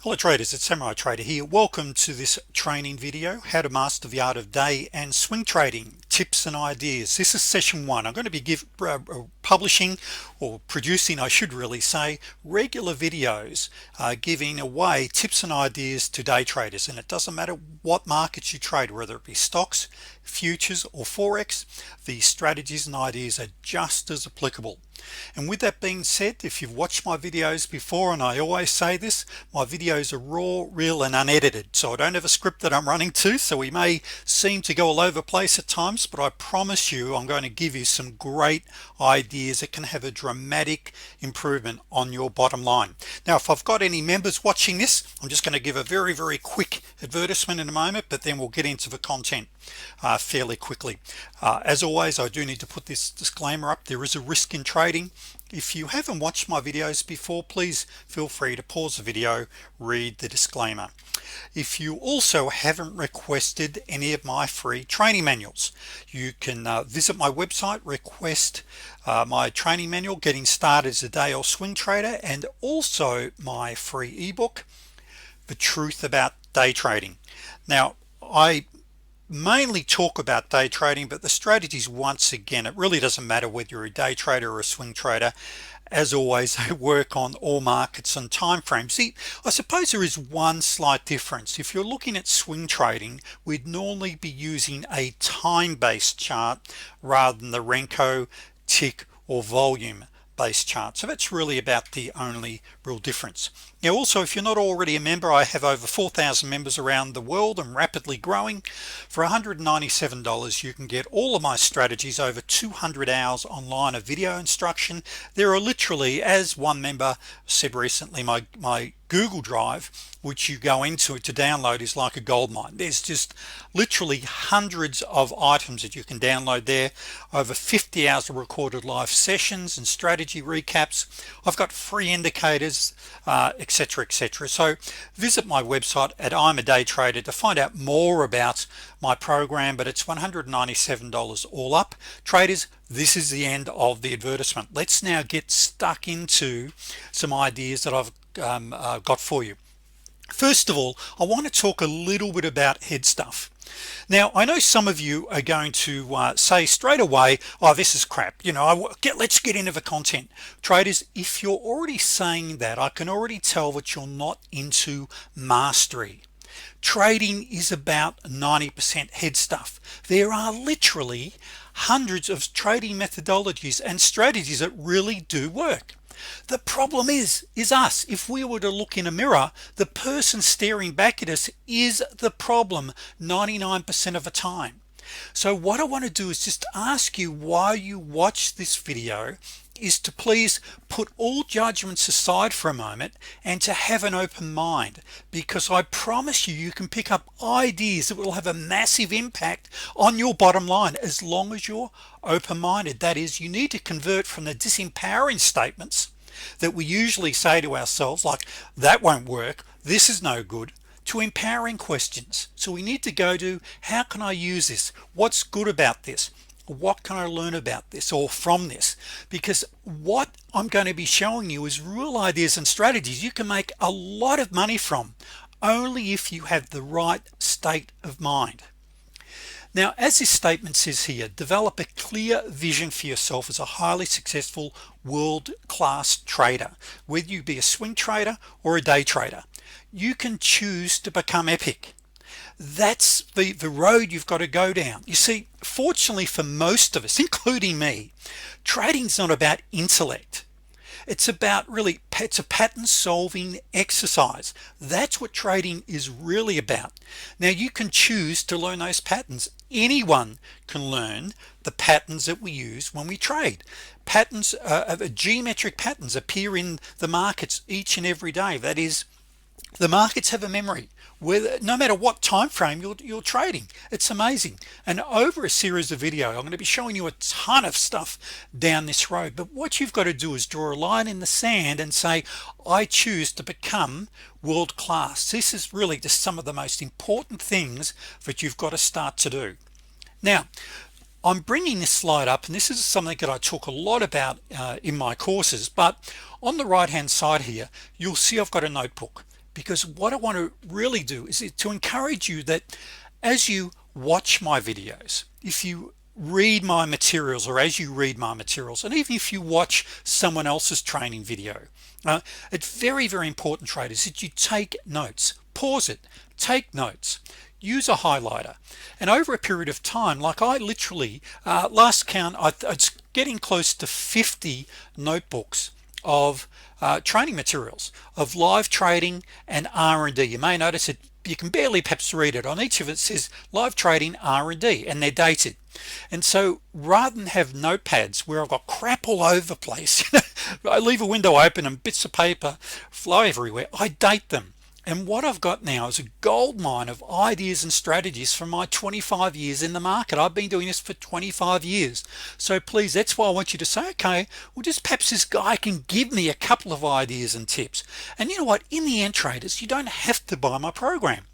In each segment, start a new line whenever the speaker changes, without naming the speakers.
Hello traders, it's Samurai Trader here. Welcome to this training video, how to master the art of day and swing trading, tips and ideas. This is session one. I'm going to be publishing or producing, I should really say, regular videos giving away tips and ideas to day traders, and it doesn't matter what markets you trade, whether it be stocks, futures or Forex. The strategies and ideas are just as applicable. And with that being said, if you've watched my videos before, and I always say this, my videos are raw, real and unedited, so I don't have a script that I'm running to, so we may seem to go all over the place at times, but I promise you I'm going to give you some great ideas that can have a dramatic improvement on your bottom line. Now, if I've got any members watching this, I'm just going to give a very quick advertisement in a moment, but then we'll get into the content fairly quickly. As always, I do need to put this disclaimer up. There is a risk in trading. If you haven't watched my videos before, please feel free to pause the video, read the disclaimer. If you also haven't requested any of my free training manuals, you can visit my website, request my training manual, Getting Started as a Day or Swing Trader, and also my free ebook, The Truth About Day Trading. Now, I mainly talk about day trading, but the strategies, once again, it really doesn't matter whether you're a day trader or a swing trader. As always, they work on all markets and time frames. See, I suppose there is one slight difference. If you're looking at swing trading, we'd normally be using a time-based chart rather than the Renko, tick or volume based chart. So that's really about the only real difference. Now, also, if you're not already a member, I have over 4,000 members around the world and rapidly growing. For $197 you can get all of my strategies, over 200 hours online of video instruction. There are literally, as one member said recently, my Google Drive, which you go into to download, is like a gold mine. There's just literally hundreds of items that you can download there, over 50 hours of recorded live sessions and strategy recaps. I've got free indicators, etc. So visit my website at I'm a Day Trader to find out more about my program, but it's $197 all up. Traders, this is the end of the advertisement. Let's now get stuck into some ideas that I've got for you. First of all, I want to talk a little bit about head stuff. Now, I know some of you are going to say straight away, oh, this is crap, you know, let's get into the content. Traders, if you're already saying that, I can already tell that you're not into mastery. Trading is about 90% head stuff. There are literally hundreds of trading methodologies and strategies that really do work. The problem is us. If we were to look in a mirror, the person staring back at us is the problem 99% of the time. So what I want to do is just ask you, while you watch this video, is to please put all judgments aside for a moment and to have an open mind, because I promise you can pick up ideas that will have a massive impact on your bottom line as long as you're open-minded. That is, you need to convert from the disempowering statements that we usually say to ourselves, like, that won't work, this is no good, to empowering questions. So we need to go to, how can I use this? What's good about this? What can I learn about this or from this? Because what I'm going to be showing you is real ideas and strategies you can make a lot of money from, only if you have the right state of mind. Now, as this statement says here, develop a clear vision for yourself as a highly successful world-class trader. Whether you be a swing trader or a day trader, you can choose to become epic. That's the road you've got to go down. You see, fortunately for most of us, including me, trading's not about intellect. It's about it's a pattern solving exercise. That's what trading is really about. Now, you can choose to learn those patterns. Anyone can learn the patterns that we use when we trade. Patterns, geometric patterns appear in the markets each and every day. That is, the markets have a memory, whether no matter what time frame you're trading. It's amazing. And over a series of video, I'm going to be showing you a ton of stuff down this road, but what you've got to do is draw a line in the sand and say, I choose to become world-class. This is really just some of the most important things that you've got to start to do. Now, I'm bringing this slide up, and this is something that I talk a lot about in my courses, but on the right hand side here, you'll see I've got a notebook. because what I want to really do is to encourage you that as you watch my videos, if you read my materials, or as you read my materials, and even if you watch someone else's training video, it's very important, traders, that you take notes, pause it, take notes, use a highlighter, and over a period of time, like I literally last count, it's getting close to 50 notebooks of training materials of live trading and R&D. You may notice it, you can barely perhaps read it. On each of it says live trading R&D, and they're dated. And so rather than have notepads where I've got crap all over the place, I leave a window open and bits of paper fly everywhere, I date them. And what I've got now is a gold mine of ideas and strategies from my 25 years in the market. I've been doing this for 25 years. So please, that's why I want you to say, okay, well, just perhaps this guy can give me a couple of ideas and tips. And you know what? In the end, traders, you don't have to buy my program.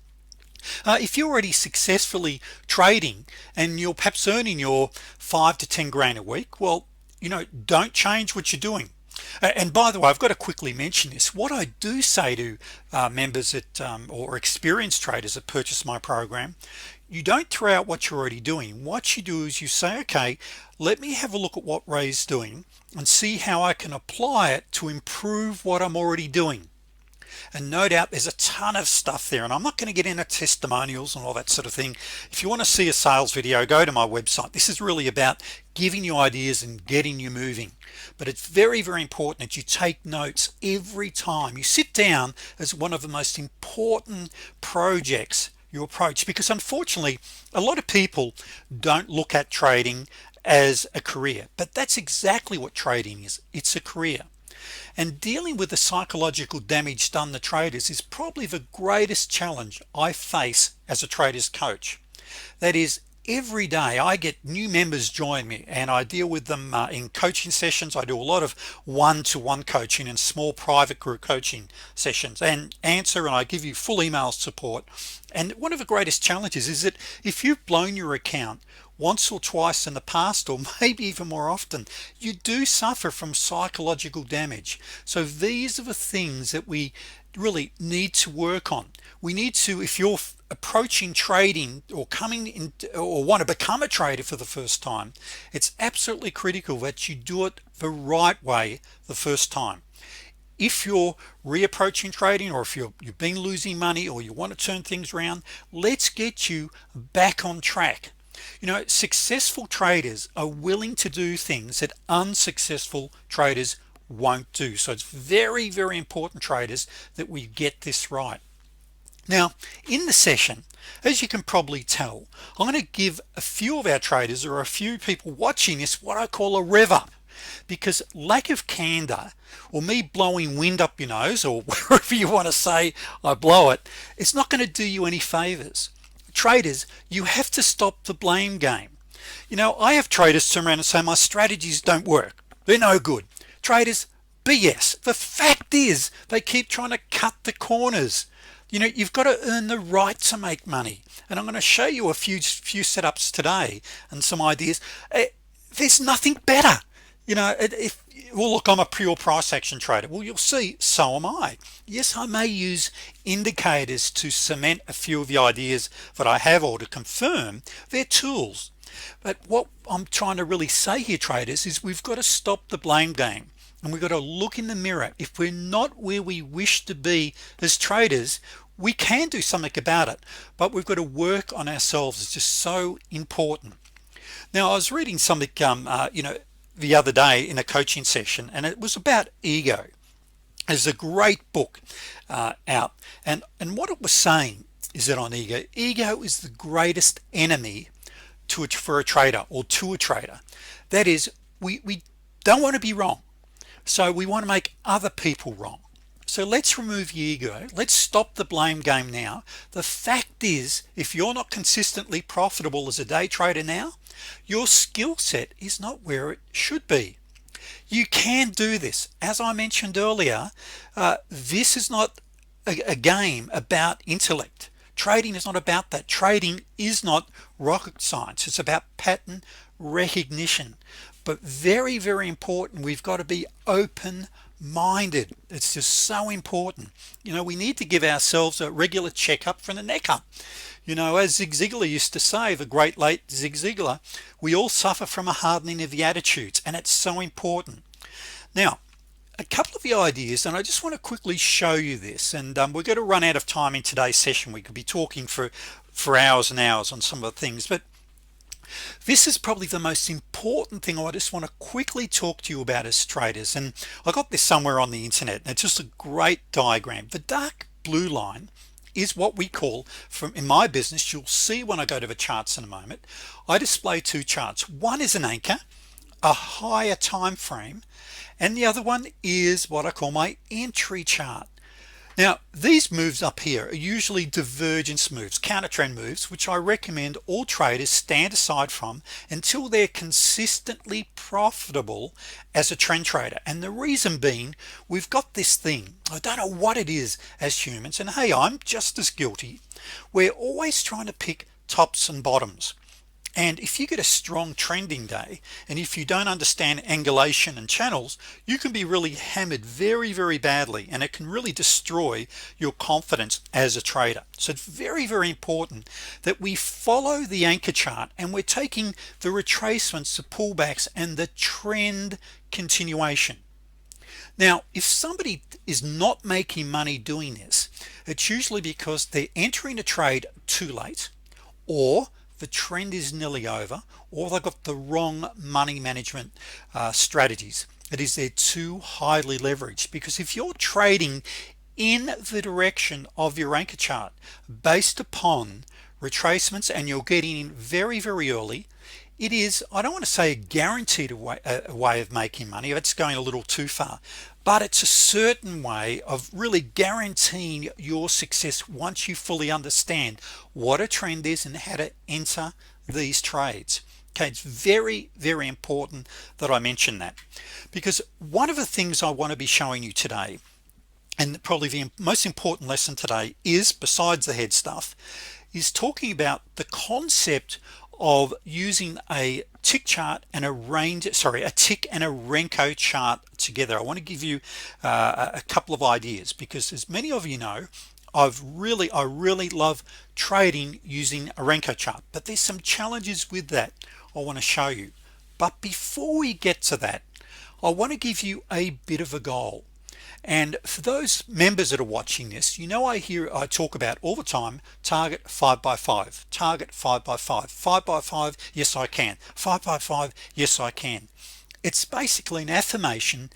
If you're already successfully trading and you're perhaps earning your 5 to 10 grand a week, well, don't change what you're doing. And by the way, I've got to quickly mention this. What I do say to members that or experienced traders that purchase my program, you don't throw out what you're already doing. What you do is you say, okay, let me have a look at what Ray's doing and see how I can apply it to improve what I'm already doing. And no doubt there's a ton of stuff there, and I'm not going to get into testimonials and all that sort of thing. If you want to see a sales video, go to my website. This is really about giving you ideas and getting you moving. But it's very important that you take notes every time you sit down as one of the most important projects you approach, because unfortunately a lot of people don't look at trading as a career, but that's exactly what trading is. It's a career. And dealing with the psychological damage done to traders is probably the greatest challenge I face as a trader's coach. That is, every day I get new members join me, and I deal with them in coaching sessions. I do a lot of one-to-one coaching and small private group coaching sessions, and answer, and I give you full email support. And one of the greatest challenges is that if you've blown your account once or twice in the past, or maybe even more often, you do suffer from psychological damage. So these are the things that we really need to work on. We need to, if you're approaching trading or coming in or want to become a trader for the first time, it's absolutely critical that you do it the right way the first time. If you're reapproaching trading, or if you've been losing money, or you want to turn things around, let's get you back on track. Successful traders are willing to do things that unsuccessful traders won't do. So it's very important, traders, that we get this right. Now in the session, as you can probably tell, I'm going to give a few of our traders, or a few people watching this, what I call a rev up, because lack of candor, or me blowing wind up your nose, or wherever you want to say I blow it, it's not going to do you any favors. Traders, you have to stop the blame game. I have traders turn around and say my strategies don't work, they're no good. Traders, BS. The fact is they keep trying to cut the corners. You've got to earn the right to make money, and I'm going to show you a few setups today and some ideas. There's nothing better. Well, look, I'm a pure price action trader. Well, you'll see, so am I. Yes, I may use indicators to cement a few of the ideas that I have, or to confirm. They're tools. But what I'm trying to really say here, traders, is we've got to stop the blame game, and we've got to look in the mirror. If we're not where we wish to be as traders, we can do something about it, but we've got to work on ourselves. It's just so important. Now I was reading something the other day in a coaching session, and it was about ego. There's a great book out, and what it was saying is that on ego is the greatest enemy for a trader, or to a trader. That is, we don't want to be wrong, so we want to make other people wrong. So let's remove your ego. Let's stop the blame game now. The fact is, if you're not consistently profitable as a day trader now, your skill set is not where it should be. You can do this. As I mentioned earlier, this is not a game about intellect. Trading is not about that. Trading is not rocket science. It's about pattern recognition. But very important, we've got to be open minded. It's just so important. We need to give ourselves a regular checkup from the neck up. As Zig Ziglar used to say, the great late Zig Ziglar, we all suffer from a hardening of the attitudes, and it's so important. Now, a couple of the ideas, and I just want to quickly show you this, and we're going to run out of time in today's session. We could be talking for hours and hours on some of the things, but this is probably the most important thing I just want to quickly talk to you about as traders. And I got this somewhere on the internet, and it's just a great diagram. The dark blue line is what we call, from in my business, you'll see when I go to the charts in a moment, I display two charts. One is an anchor, a higher time frame, and the other one is what I call my entry chart. Now, these moves up here are usually divergence moves, counter trend moves, which I recommend all traders stand aside from until they're consistently profitable as a trend trader. And the reason being, we've got this thing, I don't know what it is as humans, and hey, I'm just as guilty. We're always trying to pick tops and bottoms. And if you get a strong trending day, and if you don't understand angulation and channels, you can be really hammered very badly, and it can really destroy your confidence as a trader. So it's very important that we follow the anchor chart, and we're taking the retracements, the pullbacks, and the trend continuation. Now, if somebody is not making money doing this, it's usually because they're entering a trade too late, or the trend is nearly over, or they've got the wrong money management strategies. It is they're too highly leveraged, because if you're trading in the direction of your anchor chart based upon retracements and you're getting in very early, it is, I don't want to say a guaranteed way of making money. It's going a little too far, but it's a certain way of really guaranteeing your success once you fully understand what a trend is and how to enter these trades. Okay, it's very important that I mention that, because one of the things I want to be showing you today, and probably the most important lesson today, is, besides the head stuff, is talking about the concept of using a tick chart and a tick and a Renko chart together. I want to give you a couple of ideas, because as many of you know, I really love trading using a Renko chart, but there's some challenges with that I want to show you. But before we get to that, I want to give you a bit of a goal. And for those members that are watching this, I talk about all the time, target 5x5, target 5x5, 5x5, yes I can, 5x5, yes I can. It's basically an affirmation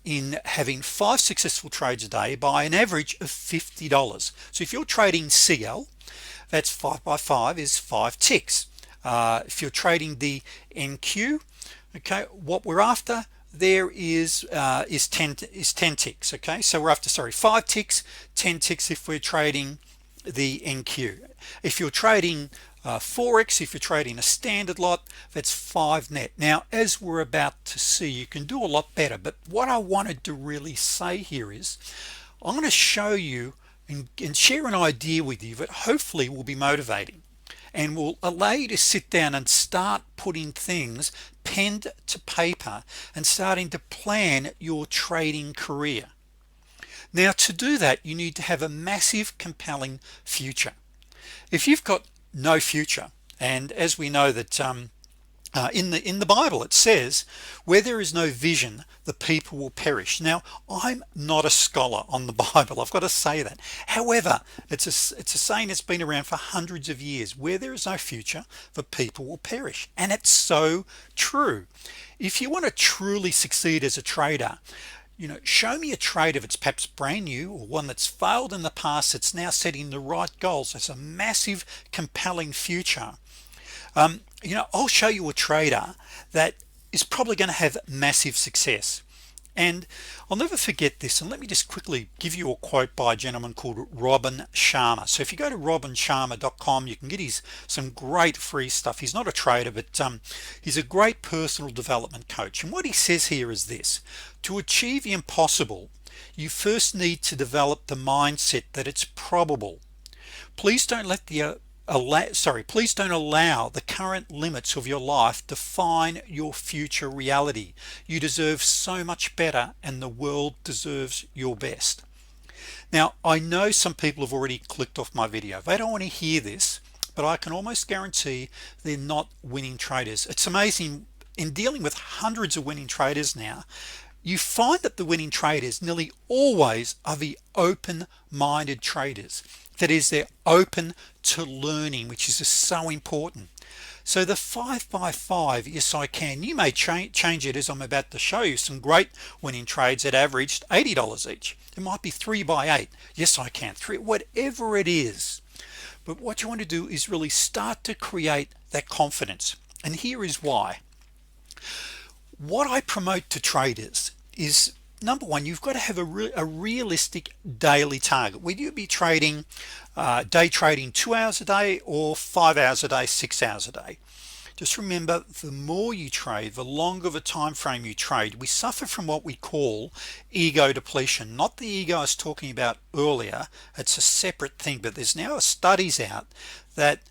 in having 5 successful trades a day by an average of $50. So if you're trading CL, that's 5x5 is 5 ticks. If you're trading the NQ, okay, what we're after there is 10 ticks. Okay, so we're after 5 ticks, 10 ticks if we're trading the NQ. If you're trading Forex, if you're trading a standard lot, that's 5 net. Now, as we're about to see, you can do a lot better, but what I wanted to really say here is I'm going to show you and share an idea with you that hopefully will be motivating and will allow you to sit down and start putting things pen to paper and starting to plan your trading career. Now, to do that, you need to have a massive compelling future. If you've got no future, and as we know that in the Bible it says, where there is no vision, the people will perish. Now, I'm not a scholar on the Bible, I've got to say that. However, it's a saying that's been around for hundreds of years. Where there is no future, the people will perish. And it's so true. If you want to truly succeed as a trader, show me a trader that's perhaps brand new, or one that's failed in the past that's now setting the right goals. That's a massive compelling future. I'll show you a trader that is probably going to have massive success. And I'll never forget this, and let me just quickly give you a quote by a gentleman called Robin Sharma. So if you go to robinsharma.com, you can get some great free stuff. He's not a trader, but he's a great personal development coach. And what he says here is this: to achieve the impossible, you first need to develop the mindset that it's probable. Please don't let the please don't allow the current limits of your life define your future reality. You deserve so much better, and the world deserves your best. Now, I know some people have already clicked off my video. They don't want to hear this, but I can almost guarantee they're not winning traders. It's amazing, in dealing with hundreds of winning traders now, you find that the winning traders nearly always are the open-minded traders. That is, they're open to learning, which is just so important. So the 5 by 5, yes I can, you may change it, as I'm about to show you some great winning trades that averaged $80 each. It might be 3 by 8, yes I can, whatever it is. But what you want to do is really start to create that confidence, and here is why. What I promote to traders is, number one, you've got to have a realistic daily target. Whether you be trading day trading 2 hours a day or 5 hours a day, 6 hours a day, just remember, the more you trade, the longer the time frame you trade, we suffer from what we call ego depletion. Not the ego I was talking about earlier, it's a separate thing, but there's now studies out that,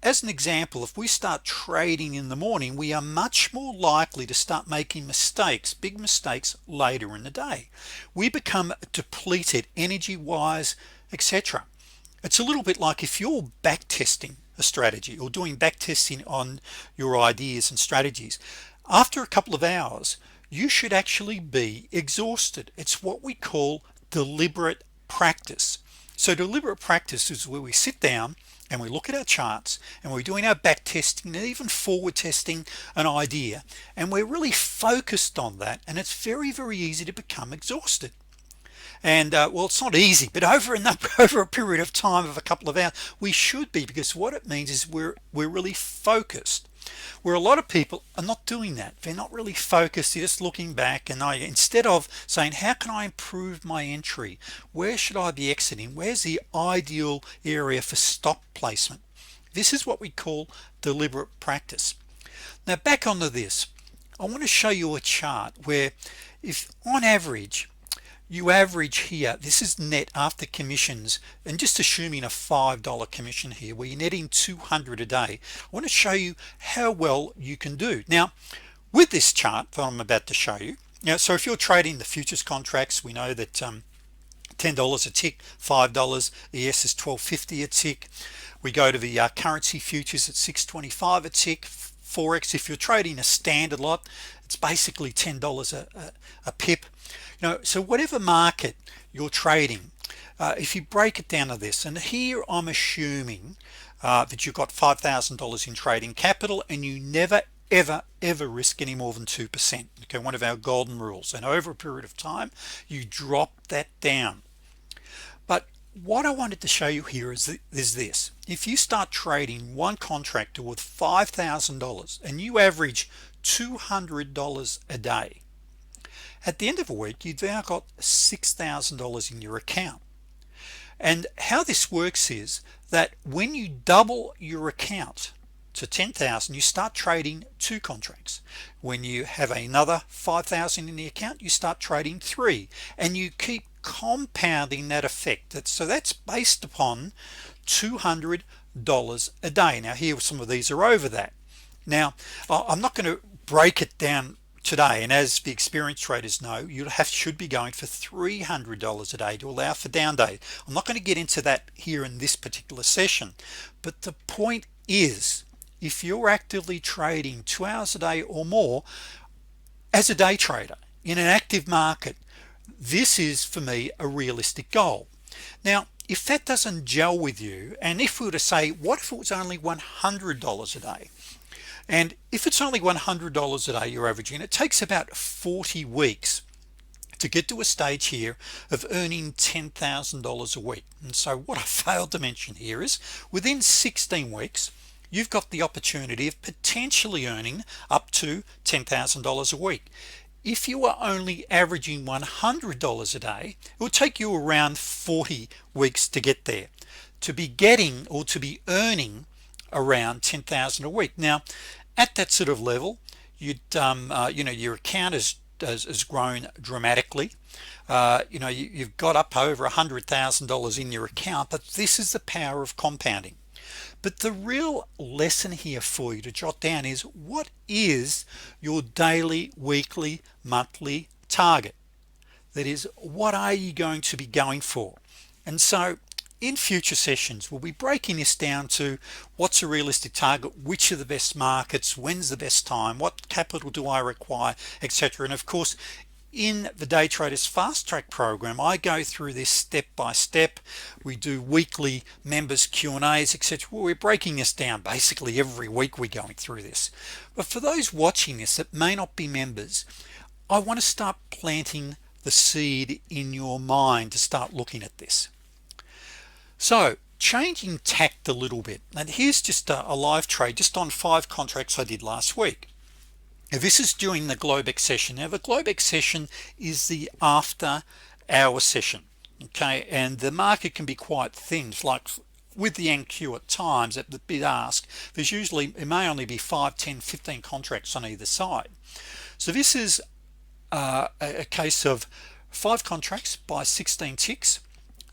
as an example, if we start trading in the morning, we are much more likely to start making mistakes, big mistakes, later in the day. We become depleted energy wise, etc. It's a little bit like if you're back testing a strategy or doing back testing on your ideas and strategies. After a couple of hours, you should actually be exhausted. It's what we call deliberate practice. So deliberate practice is where we sit down and we look at our charts and we're doing our back testing and even forward testing an idea, and we're really focused on that, and it's very easy to become exhausted. And well, it's not easy, but over a period of time of a couple of hours, we should be, because what it means is we're really focused, where a lot of people are not doing that. They're not really focused. They're just looking back, and instead of saying, how can I improve my entry, where should I be exiting, where's the ideal area for stop placement, this is what we call deliberate practice. Now back onto this, I want to show you a chart where, if on average you average here, this is net after commissions, and just assuming a $5 commission here where you're netting 200 a day, I want to show you how well you can do. Now with this chart that I'm about to show you, so if you're trading the futures contracts, we know that $10 a tick, $5 ES is $12.50 a tick. We go to the currency futures at $6.25 a tick. Forex, if you're trading a standard lot, it's basically $10 a pip. So whatever market you're trading, if you break it down to this, and here I'm assuming that you've got $5,000 in trading capital, and you never ever risk any more than 2%. Okay, one of our golden rules, and over a period of time you drop that down. But what I wanted to show you here is this: if you start trading one contract with $5,000 and you average $200 a day, at the end of a week you've now got $6,000 in your account. And how this works is that when you double your account to 10,000, you start trading 2 contracts. When you have another 5,000 in the account, you start trading 3, and you keep compounding that effect. So that's based upon $200 a day. Now here some of these are over that. Now I'm not going to break it down today, and as the experienced traders know, you should be going for $300 a day to allow for down day. I'm not going to get into that here in this particular session, but the point is, if you're actively trading 2 hours a day or more as a day trader in an active market, this is for me a realistic goal. Now if that doesn't gel with you, and if we were to say, what if it was only $100 a day? And if it's only $100 a day you're averaging, it takes about 40 weeks to get to a stage here of earning $10,000 a week. And so what I failed to mention here is, within 16 weeks you've got the opportunity of potentially earning up to $10,000 a week. If you are only averaging $100 a day, it will take you around 40 weeks to get there, to be getting or to be earning around 10,000 a week. Now at that sort of level, you'd your account has grown dramatically. You've got up over $100,000 in your account. But this is the power of compounding. But the real lesson here for you to jot down is, what is your daily, weekly, monthly target? That is, what are you going to be going for? And so in future sessions, we'll be breaking this down to what's a realistic target, which are the best markets, when's the best time, what capital do I require, etc. And of course, in the Day Traders Fast Track program, I go through this step by step. We do weekly members Q&As, etc. We're breaking this down basically every week. We're going through this. But for those watching this that may not be members, I want to start planting the seed in your mind to start looking at this. So changing tact a little bit, and here's just a live trade just on 5 contracts I did last week. Now this is during the Globex session. Now the Globex session is the after hour session, okay, and the market can be quite thin. Like with the NQ at times at the bid ask, there's usually, it may only be 5, 10, 15 contracts on either side. So this is a case of 5 contracts by 16 ticks,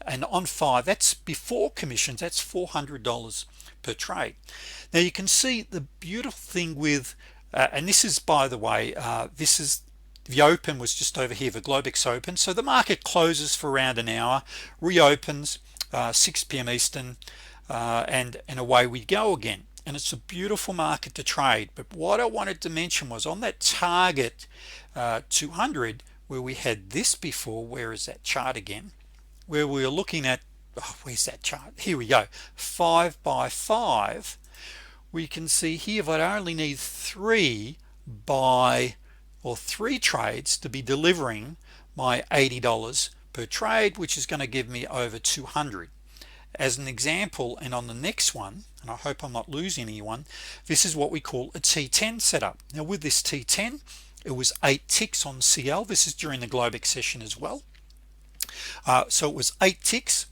and on 5, that's before commissions, that's $400 per trade. Now you can see the beautiful thing with and this is, by the way, this is the open was just over here, the Globex open. So the market closes for around an hour, reopens 6 p.m. Eastern, and away we go again. And it's a beautiful market to trade. But what I wanted to mention was on that target 200, where we had this before. Where is that chart again? Where we were looking at, oh, where's that chart? Here we go, 5 by 5. We can see here that I only need 3 trades to be delivering my $80 per trade, which is going to give me over 200 as an example. And on the next one, and I hope I'm not losing anyone, this is what we call a T10 setup. Now with this T10, it was 8 ticks on CL. This is during the Globex session as well. So it was 8 ticks,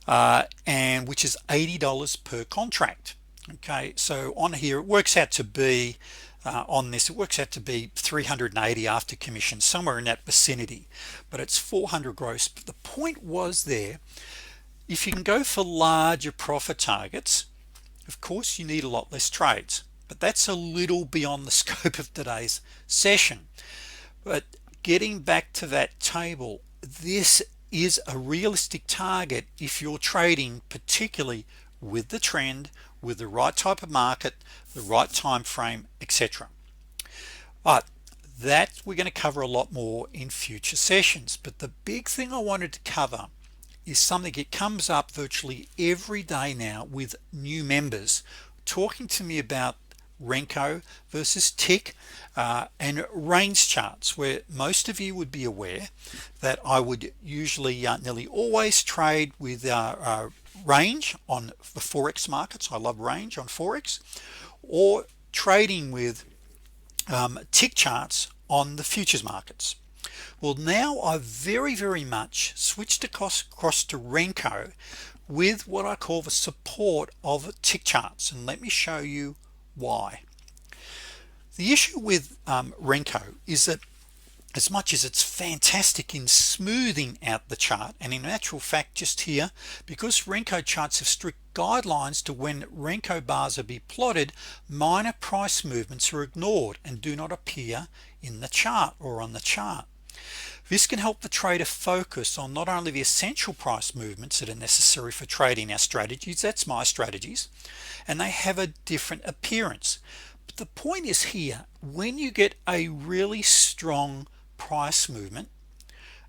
and which is $80 per contract. Okay, so on here it works out to be on this, it works out to be 380 after commission, somewhere in that vicinity, but it's 400 gross. But the point was there, if you can go for larger profit targets, of course you need a lot less trades, but that's a little beyond the scope of today's session. But getting back to that table, this is a realistic target if you're trading particularly with the trend, with the right type of market, the right time frame, etc. But that we're going to cover a lot more in future sessions. But the big thing I wanted to cover is something that comes up virtually every day now with new members talking to me about Renko versus tick and range charts, where most of you would be aware that I would usually nearly always trade with range on the Forex markets. I love range on Forex, or trading with tick charts on the futures markets. Well, now I've very much switched across to Renko with what I call the support of tick charts, and let me show you why. The issue with Renko is that as much as it's fantastic in smoothing out the chart, and in actual fact just here, because Renko charts have strict guidelines to when Renko bars are be plotted, minor price movements are ignored and do not appear in the chart or on the chart. This can help the trader focus on not only the essential price movements that are necessary for trading our strategies, that's my strategies, and they have a different appearance. But the point is here, when you get a really strong price movement,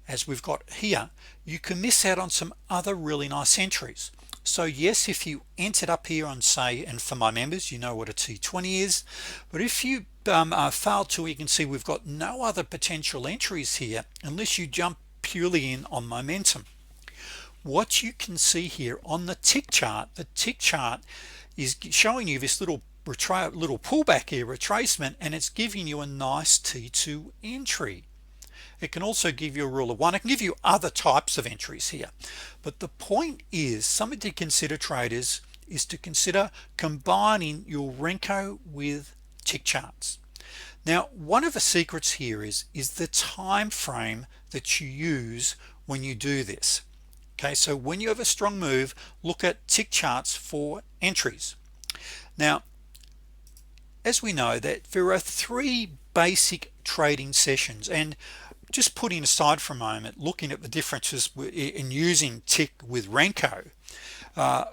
as we've got here, you can miss out on some other really nice entries. So yes, if you entered up here on, say, and for my members, you know what a T20 is, but if you fail to, you can see we've got no other potential entries here unless you jump purely in on momentum. What you can see here on the tick chart is showing you this little pullback here, retracement, and it's giving you a nice T2 entry. It can also give you a rule of 1. It can give you other types of entries here, but the point is, something to consider, traders, is to consider combining your Renko with tick charts. Now, one of the secrets here is the time frame that you use when you do this. Okay, so when you have a strong move, look at tick charts for entries. Now, as we know that there are three basic trading sessions, and just putting aside for a moment looking at the differences in using tick with Renko,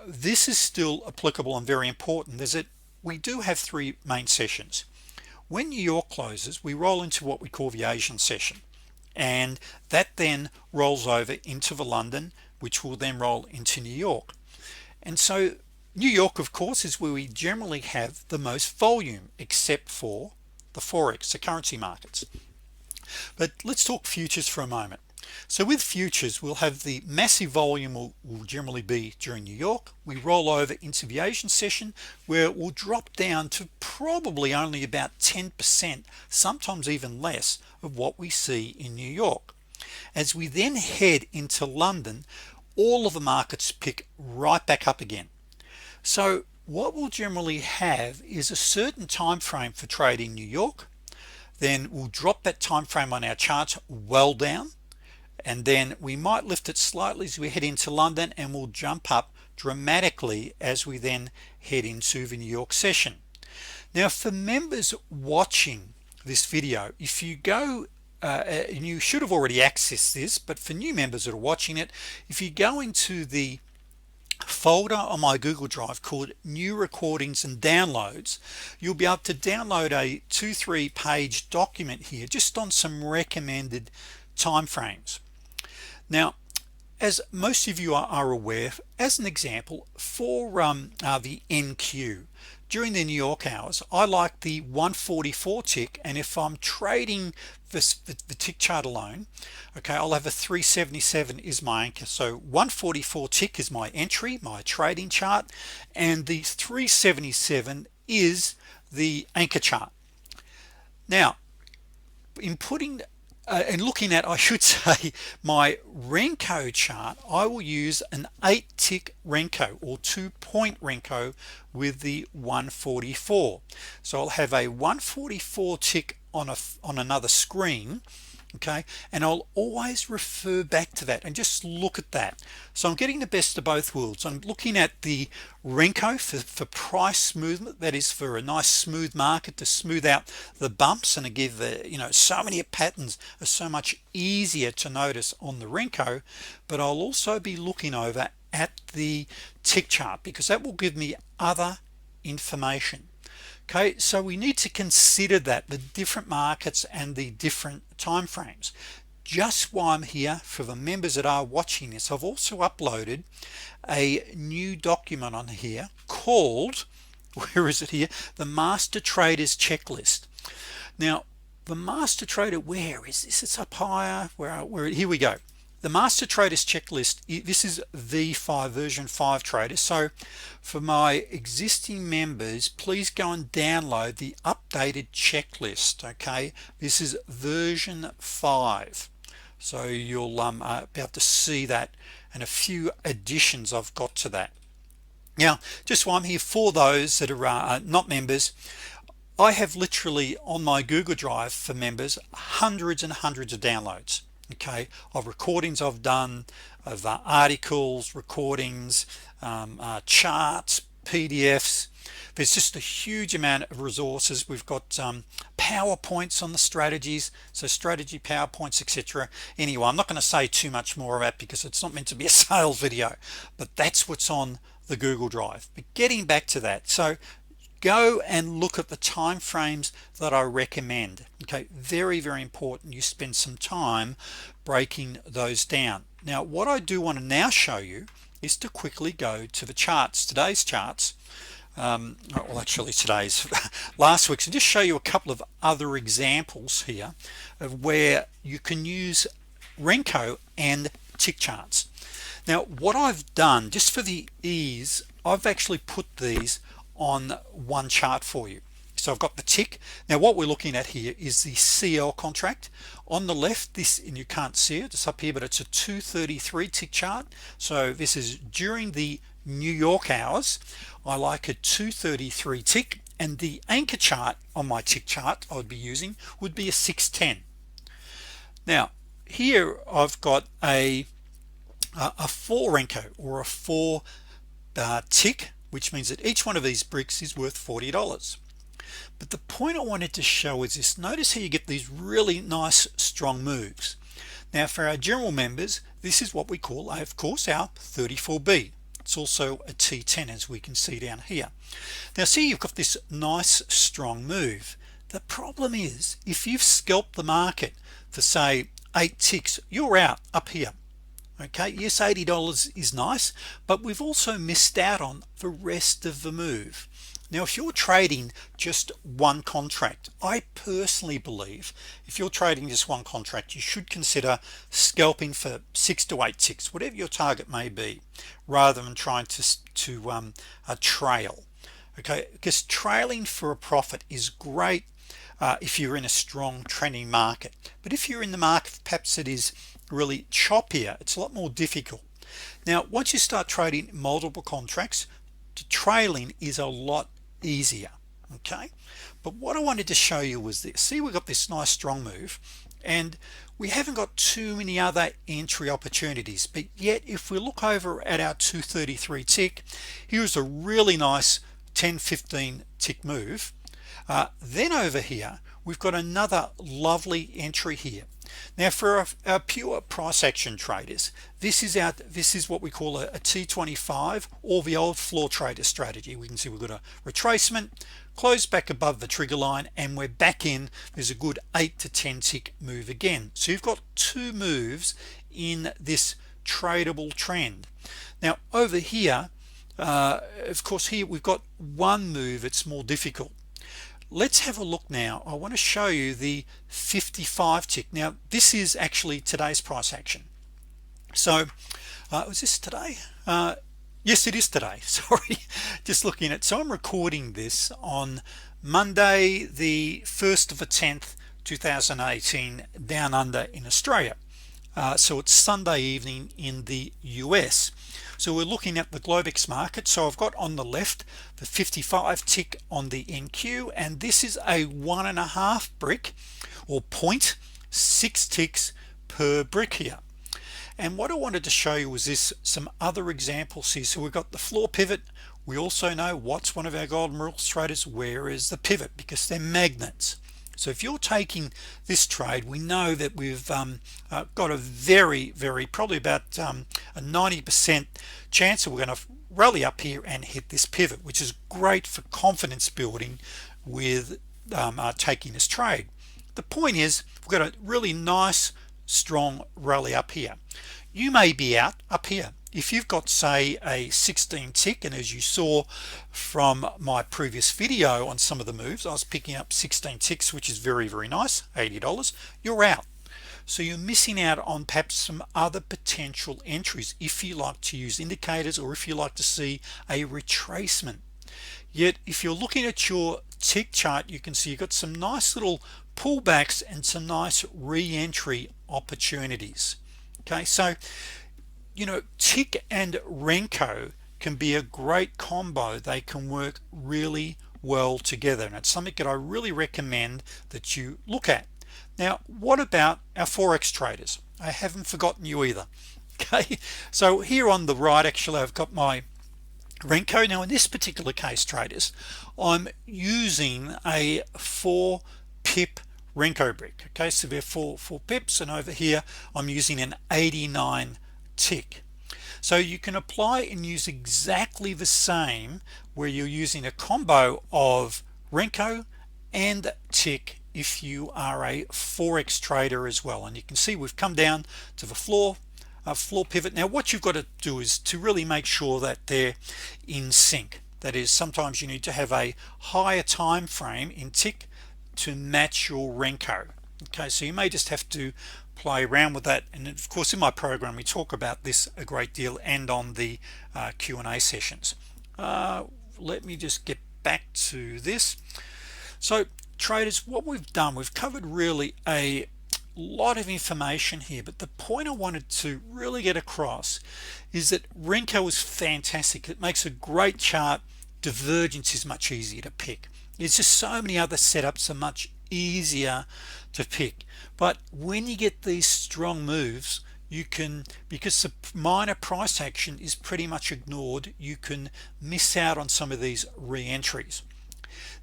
this is still applicable and very important. Is that we do have three main sessions. When New York closes, we roll into what we call the Asian session, and that then rolls over into the London, which will then roll into New York. And so New York, of course, is where we generally have the most volume, except for the Forex, the currency markets. But let's talk futures for a moment. So with futures, we'll have the massive volume will generally be during New York. We roll over into the Asian session, where it will drop down to probably only about 10%, sometimes even less, of what we see in New York. As we then head into London, all of the markets pick right back up again. So what we'll generally have is a certain time frame for trading New York, then we'll drop that time frame on our charts well down, and then we might lift it slightly as we head into London, and we'll jump up dramatically as we then head into the New York session. Now, for members watching this video, if you go and you should have already accessed this, but for new members that are watching it, if you go into the folder on my Google Drive called new recordings and downloads, you'll be able to download a 2-3 page document here just on some recommended time frames. Now, as most of you are aware, as an example for the NQ during the New York hours, I like the 144 tick, and if I'm trading the tick chart alone, okay, I'll have a 377 is my anchor. So 144 tick is my entry, my trading chart, and the 377 is the anchor chart. Now, in putting and looking at, I should say, my Renko chart, I will use an 8 tick Renko or 2-point Renko with the 144. So I'll have a 144 tick on another screen, okay, and I'll always refer back to that and just look at that. So I'm getting the best of both worlds. I'm looking at the Renko for price movement, that is for a nice smooth market to smooth out the bumps and to give the so many patterns are so much easier to notice on the Renko. But I'll also be looking over at the tick chart because that will give me other information. Okay, so we need to consider that the different markets and the different time frames. Just while I'm here, for the members that are watching this, I've also uploaded a new document on here called, where is it here, the Master Traders Checklist. Now the Master Trader, where is this? It's up higher, where here we go. The Master Traders Checklist, this is V5 version 5 traders. So for my existing members, please go and download the updated checklist. Okay, this is version 5, so you'll be able to see that and a few additions I've got to that. Now, just while I'm here, for those that are not members, I have literally on my Google Drive for members hundreds and hundreds of downloads, okay, of recordings I've done, of articles, recordings, charts, PDFs. There's just a huge amount of resources. We've got PowerPoints on the strategies, so strategy PowerPoints, etc. Anyway, I'm not going to say too much more about it because it's not meant to be a sales video, but that's what's on the Google Drive. But getting back to that, so go and look at the time frames that I recommend. Okay, very important you spend some time breaking those down. Now what I do want to now show you is to quickly go to the charts, today's charts, well actually today's last week's, and just show you a couple of other examples here of where you can use Renko and tick charts. Now what I've done, just for the ease, I've actually put these on one chart for you. So I've got the tick. Now what we're looking at here is the CL contract on the left. This, and you can't see it, it's up here, but it's a 233 tick chart. So this is during the New York hours. I like a 233 tick, and the anchor chart on my tick chart I would be using would be a 610. Now here I've got a 4 Renko or a 4 tick which means that each one of these bricks is worth $40. But the point I wanted to show is this: notice how you get these really nice strong moves. Now for our general members, this is what we call, of course, our 34B. It's also a T10, as we can see down here. Now see, you've got this nice strong move. The problem is, if you've scalped the market for say 8 ticks, you're out up here. Okay, yes, $80 is nice, but we've also missed out on the rest of the move. Now if you're trading just one contract, I personally believe if you're trading just one contract, you should consider scalping for 6 to 8 ticks, whatever your target may be, rather than trying to trail. Okay, because trailing for a profit is great if you're in a strong trending market, but if you're in the market perhaps it is really choppier, it's a lot more difficult. Now once you start trading multiple contracts, trailing is a lot easier. Okay, but what I wanted to show you was this: see, we got this nice strong move and we haven't got too many other entry opportunities, but yet if we look over at our 233 tick, here's a really nice 10-15 tick move. Then over here we've got another lovely entry here. Now for our pure price action traders, this is what we call a T25, or the old floor trader strategy. We can see we've got a retracement, close back above the trigger line, and we're back in. There's a good 8 to 10 tick move again. So you've got 2 moves in this tradable trend. Now over here, of course, here we've got 1 move. It's more difficult. Let's have a look now. I want to show you the 55 tick. Now this is actually today's price action. So was this today? Yes, it is today. Sorry, just looking at, so I'm recording this on Monday the 1st of the 10th 2018 down under in Australia. So it's Sunday evening in the US. So we're looking at the Globex market. So I've got on the left the 55 tick on the NQ, and this is a 1.5 brick or 0.6 ticks per brick here. And what I wanted to show you was this, some other examples here. So we've got the floor pivot. We also know what's one of our golden rules traders: where is the pivot? Because they're magnets. So if you're taking this trade, we know that we've got a very probably about a 90% chance that we're going to rally up here and hit this pivot, which is great for confidence building with taking this trade. The point is, we've got a really nice strong rally up here. You may be out up here if you've got say a 16 tick, and as you saw from my previous video on some of the moves, I was picking up 16 ticks, which is very nice, $80. You're out. So you're missing out on perhaps some other potential entries if you like to use indicators, or if you like to see a retracement. Yet if you're looking at your tick chart, you can see you've got some nice little pullbacks and some nice re-entry opportunities. Okay, so you know, tick and Renko can be a great combo. They can work really well together, and it's something that I really recommend that you look at. Now what about our Forex traders? I haven't forgotten you either. Okay, so here on the right, actually I've got my Renko. Now in this particular case, traders, I'm using a 4 pip Renko brick. Okay, so they're 4 pips, and over here I'm using an 89 tick. So you can apply and use exactly the same where you're using a combo of Renko and tick if you are a Forex trader as well. And you can see we've come down to the floor pivot. Now what you've got to do is to really make sure that they're in sync. That is, sometimes you need to have a higher time frame in tick to match your Renko. Okay, so you may just have to play around with that, and of course in my program we talk about this a great deal, and on the Q&A sessions. Let me just get back to this. So traders, what we've done, we've covered really a lot of information here, but the point I wanted to really get across is that Renko is fantastic. It makes a great chart. Divergence is much easier to pick. It's just so many other setups are much easier to pick. But when you get these strong moves, you can, because the minor price action is pretty much ignored, you can miss out on some of these re-entries.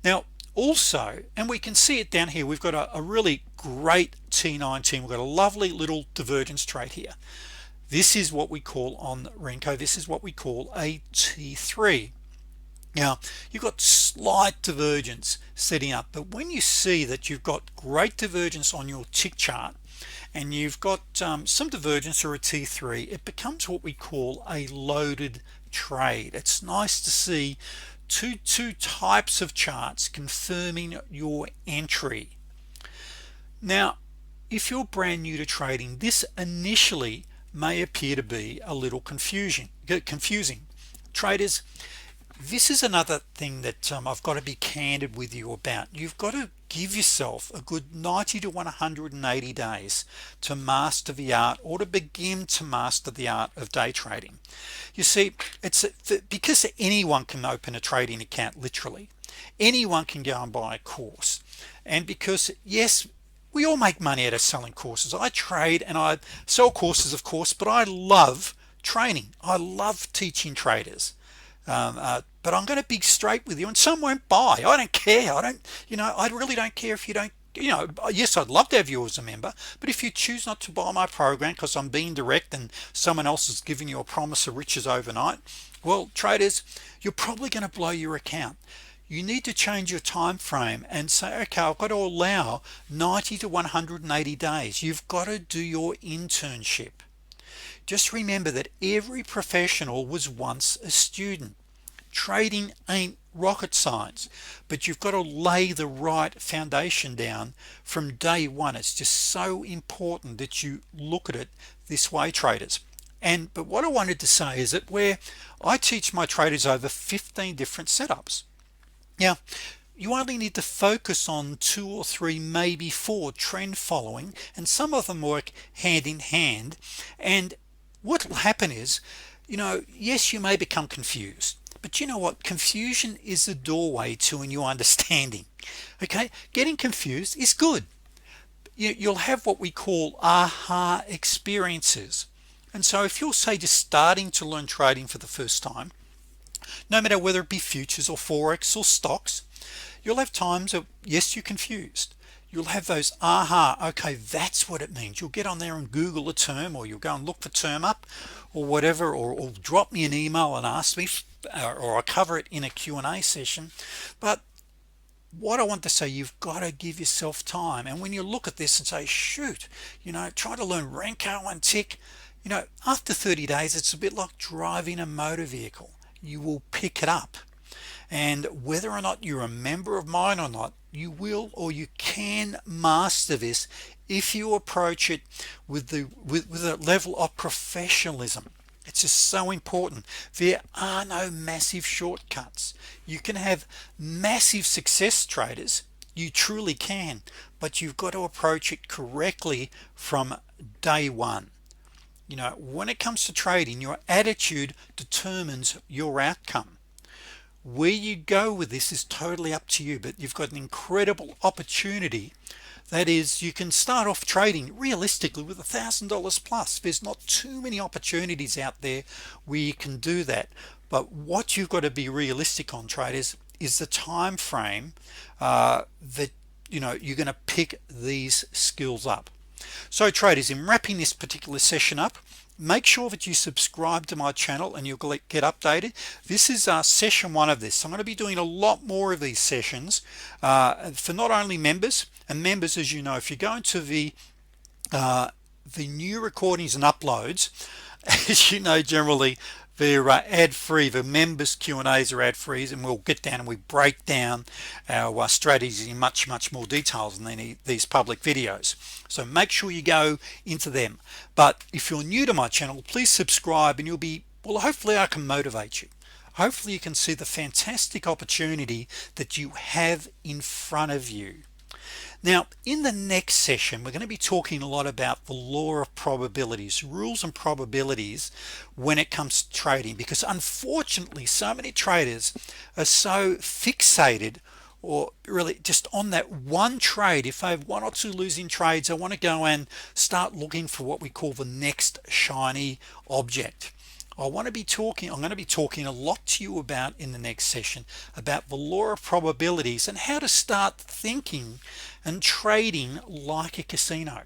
Now also, and we can see it down here, we've got a really great T19. We've got a lovely little divergence trade here. This is what we call on Renko, this is what we call a T3. Now you've got slight divergence setting up, but when you see that you've got great divergence on your tick chart and you've got some divergence or a T3, it becomes what we call a loaded trade. It's nice to see two types of charts confirming your entry. Now if you're brand new to trading, this initially may appear to be a little confusing. Traders, this is another thing that I've got to be candid with you about. You've got to give yourself a good 90 to 180 days to master the art, or to begin to master the art of day trading. You see, it's because anyone can open a trading account. Literally anyone can go and buy a course, and because yes, we all make money out of selling courses. I trade and I sell courses, of course, but I love training. I love teaching traders. But I'm going to be straight with you, and some won't buy. I don't care. I really don't care if you don't. Yes, I'd love to have you as a member, but if you choose not to buy my program because I'm being direct and someone else is giving you a promise of riches overnight, well, traders, you're probably going to blow your account. You need to change your time frame and say, okay, I've got to allow 90 to 180 days. You've got to do your internship. Just remember that every professional was once a student. Trading ain't rocket science, but you've got to lay the right foundation down from day one. It's just so important that you look at it this way, traders. But what I wanted to say is that where I teach my traders over 15 different setups. Now you only need to focus on 2 or 3, maybe 4 trend following, and some of them work hand in hand. And what will happen is, yes, you may become confused, but you know what, confusion is the doorway to a new understanding. Okay, getting confused is good. You'll have what we call aha experiences. And so if you're, say, just starting to learn trading for the first time, no matter whether it be futures or Forex or stocks, you'll have times of, yes, you're confused. You'll have those aha, okay, that's what it means. You'll get on there and Google a term, or you'll go and look for term up or whatever, or drop me an email and ask me, or I'll cover it in a Q&A session. But what I want to say, you've got to give yourself time. And when you look at this and say, shoot, try to learn Renko and tick, after 30 days, it's a bit like driving a motor vehicle. You will pick it up, and whether or not you're a member of mine or not, you will, or you can master this if you approach it with a level of professionalism. It's just so important. There are no massive shortcuts. You can have massive success, traders, you truly can, but you've got to approach it correctly from day one. When it comes to trading, your attitude determines your outcome. Where you go with this is totally up to you, but you've got an incredible opportunity. That is, you can start off trading realistically with $1,000 plus. There's not too many opportunities out there where you can do that, but what you've got to be realistic on, traders, is the time frame that you're going to pick these skills up. So traders, in wrapping this particular session up, make sure that you subscribe to my channel and you'll get updated. This is session 1 of this. I'm going to be doing a lot more of these sessions for not only members. And members, as you know, if you go into the new recordings and uploads, as you know, generally they're ad-free. The members Q&As are ad-free, and we'll get down and we break down our strategies in much more details than these public videos. So make sure you go into them. But if you're new to my channel, please subscribe, and you'll be, well, hopefully I can motivate you. Hopefully you can see the fantastic opportunity that you have in front of you. Now in the next session, we're going to be talking a lot about the law of probabilities, rules and probabilities when it comes to trading, because unfortunately so many traders are so fixated or really just on that one trade, if I have one or two losing trades, I want to go and start looking for what we call the next shiny object. I'm going to be talking a lot to you about in the next session about the law of probabilities and how to start thinking and trading like a casino.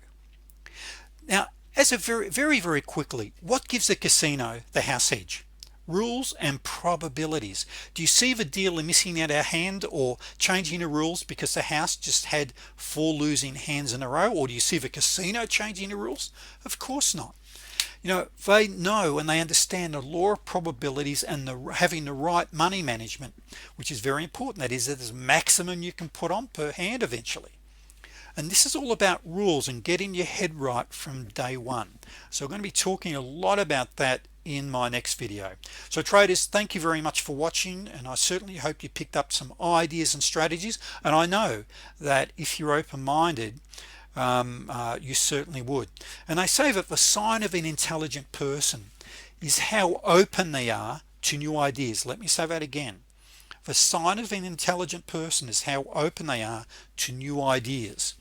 Now, as a very quickly, what gives a casino the house edge? Rules and probabilities. Do you see the dealer missing out a hand or changing the rules because the house just had 4 losing hands in a row? Or do you see the casino changing the rules? Of course not. They know and they understand the law of probabilities and having the right money management, which is very important. That is, that there's maximum you can put on per hand eventually. And this is all about rules and getting your head right from day one. So we're going to be talking a lot about that in my next video. So traders, thank you very much for watching, and I certainly hope you picked up some ideas and strategies, and I know that if you're open-minded, you certainly would. And they say that the sign of an intelligent person is how open they are to new ideas. Let me say that again. The sign of an intelligent person is how open they are to new ideas.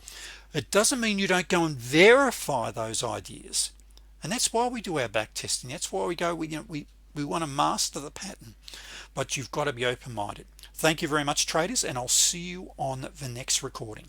It doesn't mean you don't go and verify those ideas, and that's why we do our back testing. That's why we go, we want to master the pattern, but you've got to be open-minded. Thank you very much, traders, and I'll see you on the next recording.